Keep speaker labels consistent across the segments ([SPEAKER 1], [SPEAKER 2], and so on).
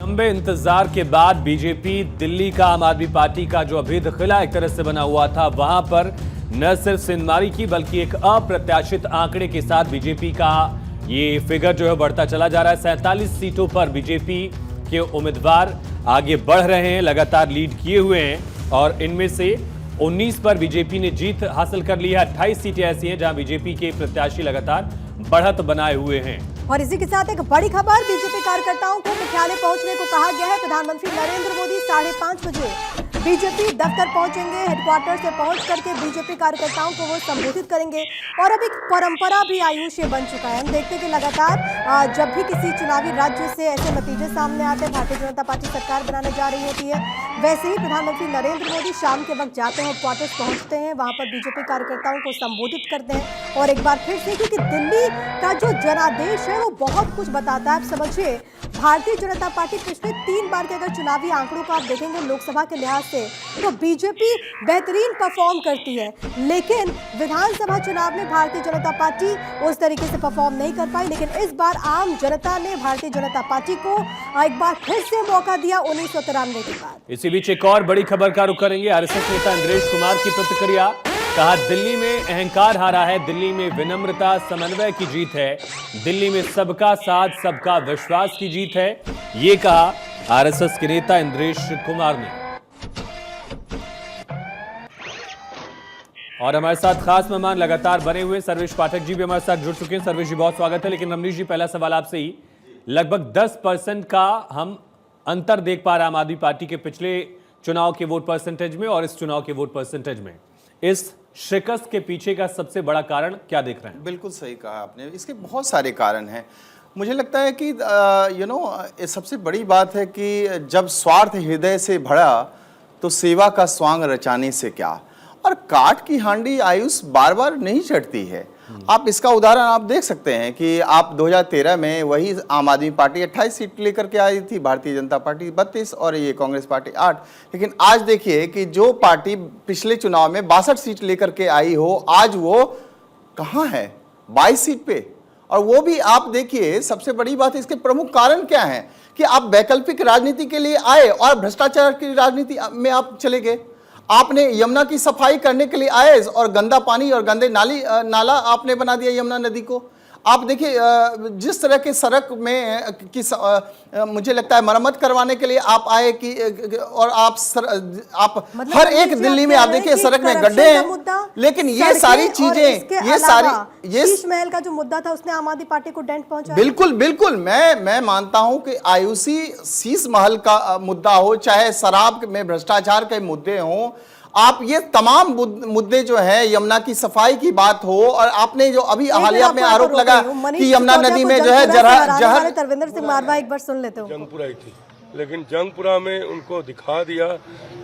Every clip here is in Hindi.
[SPEAKER 1] लंबे इंतजार के बाद बीजेपी दिल्ली का आम आदमी पार्टी का जो अभेद किला एक तरह से बना हुआ था, वहां पर न सिर्फ सिंधमारी की बल्कि एक अप्रत्याशित आंकड़े के साथ बीजेपी का ये फिगर जो है बढ़ता चला जा रहा है। 47 सीटों पर बीजेपी के उम्मीदवार आगे बढ़ रहे हैं, लगातार लीड किए हुए हैं और इनमें से 19 पर बीजेपी ने जीत हासिल कर ली है। 28 सीटें ऐसी हैं जहां बीजेपी के प्रत्याशी लगातार बढ़त बनाए हुए हैं।
[SPEAKER 2] और इसी के साथ एक बड़ी खबर, बीजेपी कार्यकर्ताओं को मुख्यालय पहुंचने को कहा गया है। प्रधानमंत्री नरेंद्र मोदी 5:30 बजे बीजेपी दफ्तर पहुंचेंगे। हेडक्वार्टर से पहुंच करके बीजेपी कार्यकर्ताओं को वो संबोधित करेंगे और अब एक परंपरा भी आयुष बन चुका है। हम देखते हैं कि लगातार जब भी किसी चुनावी राज्य से ऐसे नतीजे सामने आते हैं, भारतीय जनता पार्टी सरकार बनाने जा रही होती है, वैसे ही प्रधानमंत्री नरेंद्र मोदी शाम के वक्त जाते हैं, हेडक्वार्टर्स पहुंचते हैं, वहां पर बीजेपी कार्यकर्ताओं को संबोधित करते हैं और एक बार फिर से क्योंकि दिल्ली का जो जनादेश है वो बहुत कुछ बताता है। आप समझिए, भारतीय जनता पार्टी पिछले 3 बार के अगर चुनावी आंकड़ों को आप देखेंगे लोकसभा के लिहाज से, तो बीजेपी बेहतरीन परफॉर्म करती है, लेकिन विधानसभा चुनाव में भारतीय जनता पार्टी उस तरीके से परफॉर्म नहीं कर पाई। लेकिन इस बार आम जनता ने भारतीय जनता पार्टी को एक बार फिर से मौका दिया 1993 के बाद।
[SPEAKER 1] इसी बीच एक और बड़ी खबर का रुख करेंगे। आरएसएस नेता इंद्रेश कुमार की प्रतिक्रिया, कहा दिल्ली में अहंकार हारा है, दिल्ली में विनम्रता समन्वय की जीत है, दिल्ली में सबका साथ सबका विश्वास की जीत है, ये कहा आरएसएस के नेता इंद्रेश कुमार ने। और हमारे साथ खास मेहमान लगातार बने हुए सर्वेश पाठक जी भी हमारे साथ जुड़ चुके हैं। सर्वेश जी बहुत स्वागत है। लेकिन रमनीश जी, पहला सवाल आपसे ही, लगभग 10% का हम अंतर देख पा रहे हैं आम आदमी पार्टी के पिछले चुनाव के वोट परसेंटेज में और इस चुनाव के वोट परसेंटेज में। इस शिकस्त के पीछे का सबसे बड़ा कारण क्या देख रहे हैं?
[SPEAKER 3] बिल्कुल सही कहा आपने, इसके बहुत सारे कारण हैं। मुझे लगता है कि सबसे बड़ी बात है कि जब स्वार्थ हृदय से भरा तो सेवा का स्वांग रचाने से क्या। और काठ की हांडी आयुष बार बार नहीं चढ़ती है। आप इसका उदाहरण आप देख सकते हैं कि आप 2013 में वही आम आदमी पार्टी 28 सीट लेकर के आई थी, भारतीय जनता पार्टी 32 और ये कांग्रेस पार्टी 8। लेकिन आज देखिए कि जो पार्टी पिछले चुनाव में 62 सीट लेकर के आई हो, आज वो कहाँ है? 22 सीट पे। और वो भी आप देखिए, सबसे बड़ी बात इसके प्रमुख कारण क्या है कि आप वैकल्पिक राजनीति के लिए आए और भ्रष्टाचार की राजनीति में आप चले गए। आपने यमुना की सफाई करने के लिए आए और गंदा पानी और गंदे नाला आपने बना दिया यमुना नदी को। आप देखिए जिस तरह के सड़क में मुझे लगता है मरम्मत करवाने के लिए आप आए कि और आप मतलब
[SPEAKER 2] हर
[SPEAKER 3] एक दिल्ली में आप देखिए सड़क में गड्ढे हैं। लेकिन ये सारी चीजें, ये
[SPEAKER 2] शीश महल का जो मुद्दा था उसने आम आदमी पार्टी को डेंट पहुंचाया।
[SPEAKER 3] बिल्कुल बिल्कुल, मैं मानता हूं कि आयुषी शीश महल का मुद्दा हो, चाहे शराब में भ्रष्टाचार के मुद्दे हों, आप ये तमाम मुद्दे जो है, यमुना की सफाई की बात हो, और आपने जो अभी हालिया में आरोप लगा कि यमुना नदी में जो है जहर।
[SPEAKER 2] तरविंदर सिंह मारवा एक बार सुन लेते हो।
[SPEAKER 4] जंगपुरा ही थी, लेकिन जंगपुरा में उनको दिखा दिया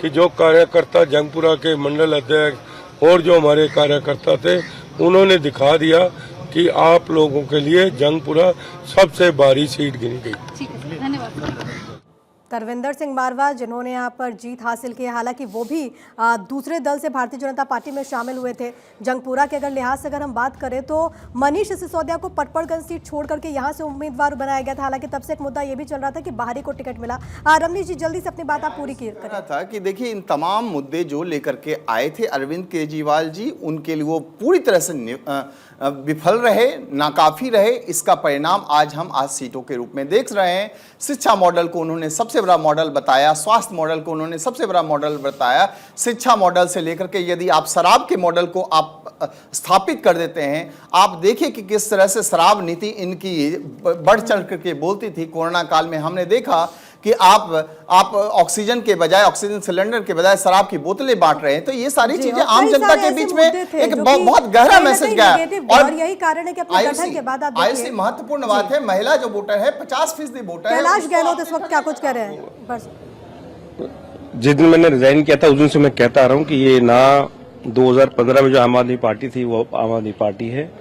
[SPEAKER 4] कि जो कार्यकर्ता जंगपुरा के मंडल अध्यक्ष और जो हमारे कार्यकर्ता थे, उन्होंने दिखा दिया कि आप लोगों के लिए जंगपुरा सबसे भारी सीट गिनी गई।
[SPEAKER 2] धन्यवाद। तरविंदर सिंह मारवा जिन्होंने यहाँ पर जीत हासिल की, हालांकि वो भी दूसरे दल से भारतीय जनता पार्टी में शामिल हुए थे। जंगपुरा के अगर लिहाज से अगर हम बात करें तो मनीष सिसोदिया को पटपड़गंज सीट छोड़ करके यहाँ से उम्मीदवार बनाया गया था। हालांकि तब से एक मुद्दा ये भी चल रहा था कि बाहरी को टिकट मिला। रमनीश जी, जल्दी से अपनी बात आप पूरी कर
[SPEAKER 3] था कि देखिए इन तमाम मुद्दे जो लेकर के आए थे अरविंद केजरीवाल जी, उनके लिए वो पूरी तरह से विफल रहे, नाकाफी रहे। इसका परिणाम आज हम सीटों के रूप में देख रहे हैं। शिक्षा मॉडल को उन्होंने सबसे बड़ा मॉडल बताया, स्वास्थ्य मॉडल को उन्होंने सबसे बड़ा मॉडल बताया। शिक्षा मॉडल से लेकर के यदि आप शराब के मॉडल को आप स्थापित कर देते हैं, आप देखिए कि किस तरह से शराब नीति इनकी बढ़ चढ़ करके बोलती थी। कोरोना काल में हमने देखा कि आप ऑक्सीजन के बजाय, ऑक्सीजन सिलेंडर के बजाय शराब की बोतलें बांट रहे हैं। तो ये सारी चीजें आम जनता के बीच में एक बहुत गहरा मैसेज गया।
[SPEAKER 2] और यही कारण है कि अपने गठन के बाद आप
[SPEAKER 3] देखिए महत्वपूर्ण बात है, महिला जो वोटर है 50% वोटर है।
[SPEAKER 2] कैलाश गहलोत इस वक्त क्या कुछ कह रहे हैं?
[SPEAKER 4] जिस दिन मैंने रिजाइन किया था उस दिन से मैं कहता आ रहा हूँ कि ये ना 2015 में जो आम आदमी पार्टी थी वो आम आदमी पार्टी है,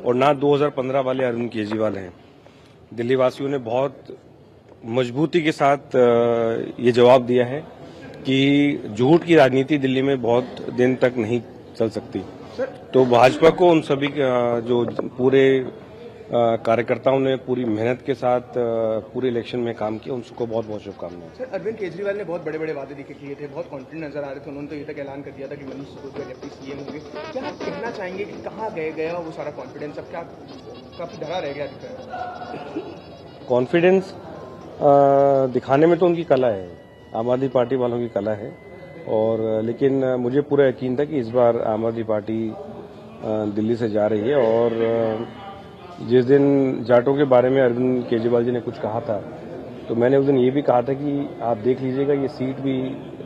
[SPEAKER 4] और ना 2015 वाले अरविंद केजरीवाल हैं। दिल्ली वासियों ने बहुत मजबूती के साथ ये जवाब दिया है कि झूठ की राजनीति दिल्ली में बहुत दिन तक नहीं चल सकती। तो भाजपा को उन सभी जो पूरे कार्यकर्ताओं ने पूरी मेहनत के साथ पूरे इलेक्शन में काम किया, उनको बहुत बहुत शुभकामनाएं।
[SPEAKER 5] सर, अरविंद केजरीवाल ने बहुत बड़े बड़े वादे किए थे, बहुत कॉन्फिडेंट नजर आ रहे थे। उन्होंने तो ये तक ऐलान कर दिया था कि मनीष सिसोदिया डिप्टी सीएम होंगे। क्या आप कहना चाहेंगे कि कहाँ गया वो सारा कॉन्फिडेंस? अब क्या काफी धरा रह गया दिख रहा है?
[SPEAKER 4] कॉन्फिडेंस दिखाने में तो उनकी कला है, आम आदमी पार्टी वालों की कला है। और लेकिन मुझे पूरा यकीन था कि इस बार आम आदमी पार्टी दिल्ली से जा रही है। और जिस दिन जाटों के बारे में अरविंद केजरीवाल जी ने कुछ कहा था, तो मैंने उस दिन ये भी कहा था कि आप देख लीजिएगा ये सीट भी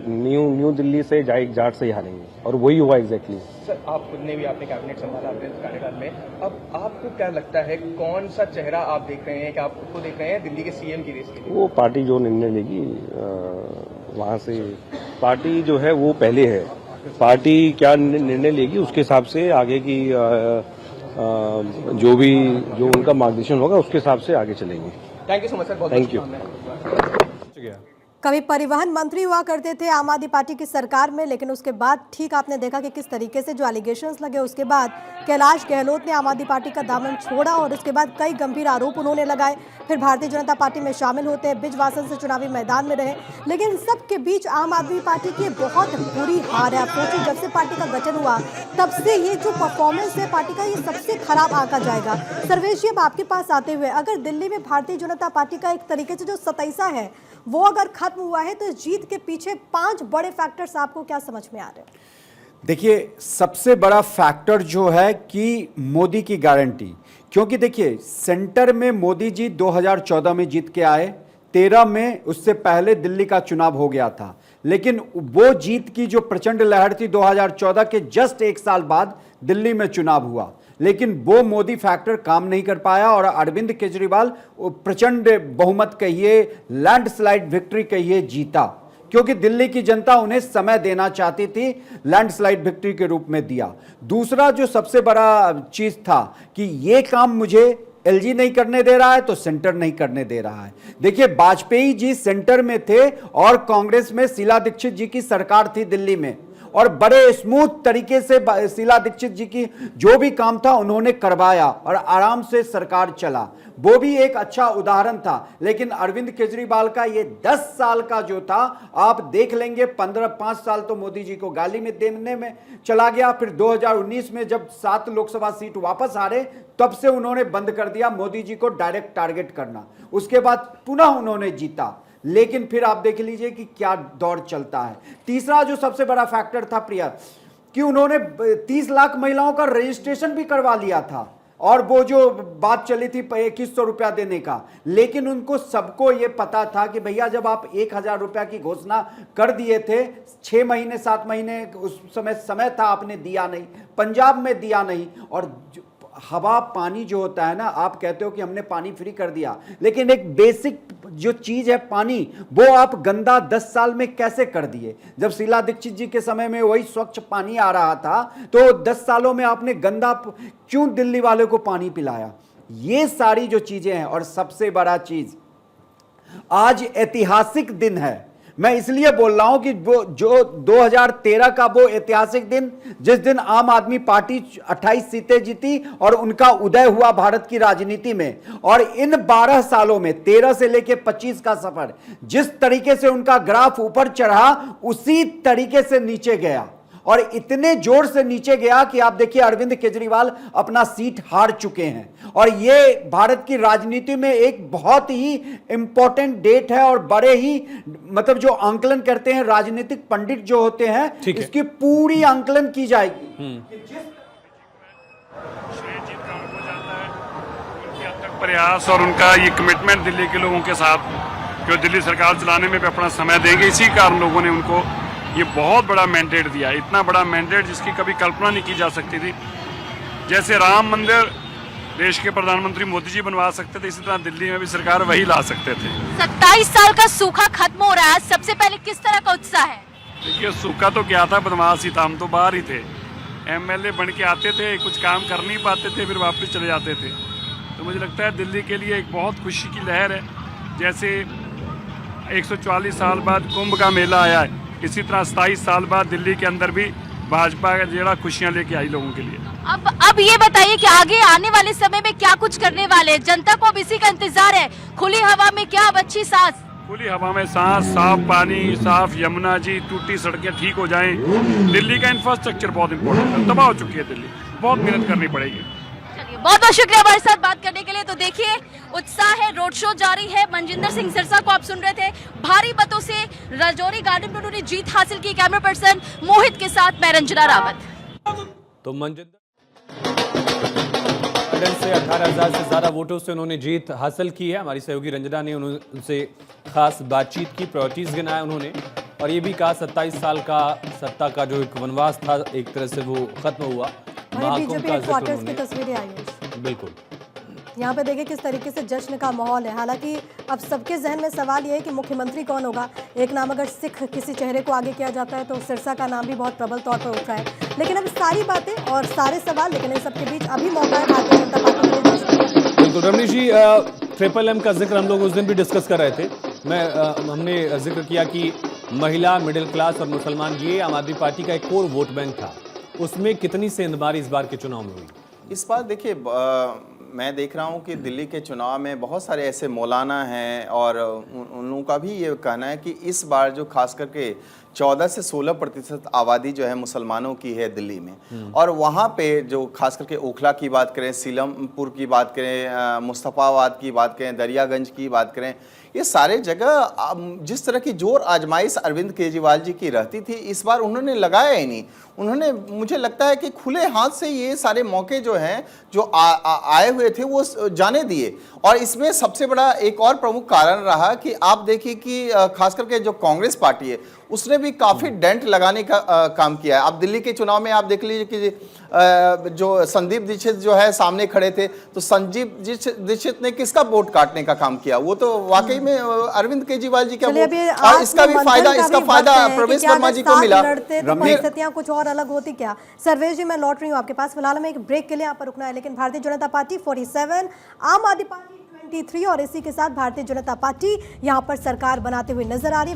[SPEAKER 4] न्यू दिल्ली से जाट से ही हारेंगे, और वही हुआ एग्जैक्टली।
[SPEAKER 5] सर, आप खुद ने भी आपने कैबिनेट संभाला अपने कार्यकाल में, अब आपको क्या लगता है कौन सा चेहरा आप देख रहे हैं कि आप खुद को देख रहे हैं दिल्ली के सीएम की रेस के लिए?
[SPEAKER 4] वो पार्टी जो निर्णय लेगी वहाँ से, पार्टी जो है वो पहले है, पार्टी क्या निर्णय लेगी उसके हिसाब से आगे की जो उनका मार्गदर्शन होगा उसके हिसाब से आगे चलेंगे।
[SPEAKER 5] Thank you so much sir, बहुत
[SPEAKER 4] थैंक यू।
[SPEAKER 2] कभी परिवहन मंत्री हुआ करते थे आम आदमी पार्टी की सरकार में, लेकिन उसके बाद ठीक आपने देखा कि किस तरीके से जो एलिगेशंस लगे, उसके बाद कैलाश गहलोत ने आम आदमी पार्टी का दामन छोड़ा और उसके बाद कई गंभीर आरोप उन्होंने लगाए। फिर भारतीय जनता पार्टी में शामिल होते हैं, बिजवासन से चुनावी मैदान में रहे, लेकिन सबके बीच आम आदमी पार्टी की बहुत बुरी हार है। आप सोचिए, जब से पार्टी का गठन हुआ तब से ये जो परफॉर्मेंस है पार्टी का, ये सबसे खराब आंका जाएगा। सर्वेश जी, अब आपके पास आते हुए, अगर दिल्ली में भारतीय जनता पार्टी का एक तरीके से जो सतैसा है वो अगर खत्म हुआ है, तो इस जीत के पीछे 5 बड़े फैक्टर्स आपको क्या समझ में आ रहे हैं?
[SPEAKER 6] देखिए, सबसे बड़ा फैक्टर जो है कि मोदी की गारंटी, क्योंकि देखिए सेंटर में मोदी जी 2014 में जीत के आए, 13 में उससे पहले दिल्ली का चुनाव हो गया था, लेकिन वो जीत की जो प्रचंड लहर थी 2014 के जस्ट 1 साल बाद दिल्ली में चुनाव हुआ, लेकिन वो मोदी फैक्टर काम नहीं कर पाया और अरविंद केजरीवाल प्रचंड बहुमत कहिए, लैंडस्लाइड विक्ट्री कहिए, जीता, क्योंकि दिल्ली की जनता उन्हें समय देना चाहती थी, लैंडस्लाइड विक्ट्री के रूप में दिया। दूसरा जो सबसे बड़ा चीज था कि ये काम मुझे एलजी नहीं करने दे रहा है तो सेंटर नहीं करने दे रहा है। देखिए, वाजपेयी जी सेंटर में थे और कांग्रेस में शीला दीक्षित जी की सरकार थी दिल्ली में, और बड़े स्मूथ तरीके से शीला दीक्षित जी की जो भी काम था उन्होंने करवाया और आराम से सरकार चला, वो भी एक अच्छा उदाहरण था। लेकिन अरविंद केजरीवाल का ये 10 साल का जो था, आप देख लेंगे, 5 साल तो मोदी जी को गाली में देने में चला गया। फिर 2019 में जब 7 लोकसभा सीट वापस आ रहे, तब से उन्होंने बंद कर दिया मोदी जी को डायरेक्ट टारगेट करना। उसके बाद पुनः उन्होंने जीता, लेकिन फिर आप देख लीजिए कि क्या दौर चलता है। तीसरा जो सबसे बड़ा फैक्टर था प्रिया, कि उन्होंने 30 लाख महिलाओं का रजिस्ट्रेशन भी करवा लिया था, और वो जो बात चली थी 2100 रुपया देने का, लेकिन उनको सबको ये पता था कि भैया जब आप 1000 रुपया की घोषणा कर दिए थे, 6 महीने 7 महीने उस समय था, आपने दिया नहीं, पंजाब में दिया नहीं। और हवा पानी जो होता है ना, आप कहते हो कि हमने पानी फ्री कर दिया, लेकिन एक बेसिक जो चीज है पानी, वो आप गंदा 10 साल में कैसे कर दिए? जब शीला दीक्षित जी के समय में वही स्वच्छ पानी आ रहा था, तो 10 सालों में आपने गंदा क्यों दिल्ली वाले को पानी पिलाया? ये सारी जो चीजें हैं। और सबसे बड़ा चीज, आज ऐतिहासिक दिन है, मैं इसलिए बोल रहा हूं कि वो जो 2013 का वो ऐतिहासिक दिन, जिस दिन आम आदमी पार्टी 28 सीटें जीती और उनका उदय हुआ भारत की राजनीति में, और इन 12 सालों में 13 से लेकर 25 का सफर, जिस तरीके से उनका ग्राफ ऊपर चढ़ा उसी तरीके से नीचे गया, और इतने जोर से नीचे गया कि आप देखिए अरविंद केजरीवाल अपना सीट हार चुके हैं। और ये भारत की राजनीति में एक बहुत ही इंपॉर्टेंट डेट है, और बड़े ही मतलब जो आंकलन करते हैं राजनीतिक पंडित जो होते हैं, इसकी पूरी आंकलन की जाएगी।
[SPEAKER 7] प्रयास और उनका ये कमिटमेंट दिल्ली के लोगों के साथ, जो दिल्ली सरकार चलाने में भी अपना समय देंगे, इसी कारण लोगों ने उनको ये बहुत बड़ा मैंडेट दिया, इतना बड़ा मैंडेट जिसकी कभी कल्पना नहीं की जा सकती थी। जैसे राम मंदिर देश के प्रधानमंत्री मोदी जी बनवा सकते थे, इसी तरह दिल्ली में भी सरकार वही ला सकते थे।
[SPEAKER 8] 27 साल का सूखा खत्म हो रहा है, सबसे पहले किस तरह का उत्साह है?
[SPEAKER 7] देखिए, सूखा तो क्या था, बदमाश ही था, हम तो बाहर ही थे, एमएलए बन के आते थे, कुछ काम कर नहीं पाते थे, फिर वापस चले जाते थे। तो मुझे लगता है दिल्ली के लिए एक बहुत खुशी की लहर है। जैसे 140 साल बाद कुंभ का मेला आया है, इसी तरह 27 साल बाद दिल्ली के अंदर भी भाजपा जरा खुशियां लेके आई लोगों के लिए।
[SPEAKER 8] अब ये बताइए कि आगे आने वाले समय में क्या कुछ करने वाले हैं? जनता को अब इसी का इंतजार है। खुली हवा में क्या, अब अच्छी सांस?
[SPEAKER 7] खुली हवा में सांस, साफ पानी, साफ यमुना जी, टूटी सड़कें ठीक हो जाएं। दिल्ली का इंफ्रास्ट्रक्चर बहुत इंपॉर्टेंट है, तबाह हो चुकी है दिल्ली, बहुत मेहनत करनी पड़ेगी।
[SPEAKER 8] चलिए, बहुत बहुत शुक्रिया हमारे साथ बात करने के लिए। तो देखिए, उत्साह है, रोड शो जारी है। मनजिंदर सिंह सिरसा को आप सुन रहे थे। भारी मतों से राजौरी गार्डन में उन्होंने जीत हासिल की। कैमरा पर्सन मोहित के साथ मैं रंजना रावत।
[SPEAKER 1] तो मनजिंदर से 18,000 से ज्यादा वोटों से उन्होंने जीत हासिल की है। हमारी सहयोगी रंजना ने उनसे खास बातचीत की, प्रायोरिटीज गिनाया उन्होंने, और ये भी कहा 27 साल का सत्ता का जो एक वनवास था एक तरह से वो खत्म हुआ।
[SPEAKER 2] बीजेपी हेडक्वार्टर्स की तस्वीरें आई हैं।
[SPEAKER 1] बिल्कुल,
[SPEAKER 2] यहाँ पे देखिए किस तरीके से जश्न का माहौल है। हालांकि अब सबके जहन में सवाल ये है कि मुख्यमंत्री कौन होगा। एक नाम अगर सिख किसी चेहरे को आगे किया जाता है तो सिरसा का नाम भी बहुत प्रबल तौर पर उठ रहा है। लेकिन अब सारी बातें और सारे सवाल, लेकिन इन सबके बीच अभी मौका है भारतीय जनता पार्टी के लिए।
[SPEAKER 1] बिल्कुल रमनीश जी, ट्रिपल एम का जिक्र हम लोग उस दिन भी डिस्कस कर रहे थे। हमने जिक्र किया कि महिला, मिडिल क्लास और मुसलमान, ये आम आदमी पार्टी का एक कोर वोट बैंक था। उसमें कितनी सेंधमारी इस बार के चुनाव में हुई?
[SPEAKER 3] इस बार देखिए, मैं देख रहा हूँ कि दिल्ली के चुनाव में बहुत सारे ऐसे मौलाना हैं और उन लोगों का भी ये कहना है कि इस बार जो खास करके 14 से 16% आबादी जो है मुसलमानों की है दिल्ली में। और वहाँ पे जो खास करके ओखला की बात करें, सीलमपुर की बात करें, मुस्तफ़ाबाद की बात करें, दरियागंज की बात करें, ये सारे जगह जिस तरह की जोर आजमाइश अरविंद केजरीवाल जी की रहती थी, इस बार उन्होंने लगाया ही नहीं। उन्होंने, मुझे लगता है कि खुले हाथ से ये सारे मौके जो हैं, जो आए हुए थे, वो जाने दिए। और इसमें सबसे बड़ा एक और प्रमुख कारण रहा कि आप देखिए कि खास करके जो कांग्रेस पार्टी है उसने भी काफ़ी डेंट लगाने का काम किया है। आप दिल्ली के चुनाव में आप देख लीजिए कि जो संदीप दीक्षित जो है सामने खड़े थे, तो संदीप दीक्षित ने किसका वोट काटने का काम किया? वो तो वाकई में अरविंद केजरीवाल जी का वोट, और इसका फायदा प्रवेश वर्मा जी को मिला।
[SPEAKER 2] परिस्थितियां कुछ और अलग होती क्या? सर्वेश जी, मैं लौट रही हूँ आपके पास। फिलहाल हमें एक ब्रेक के लिए यहाँ पर रुकना है, लेकिन भारतीय जनता पार्टी 47, आम आदमी पार्टी 23 और इसी के साथ भारतीय जनता पार्टी यहाँ पर सरकार बनाते हुए नजर आ रही है।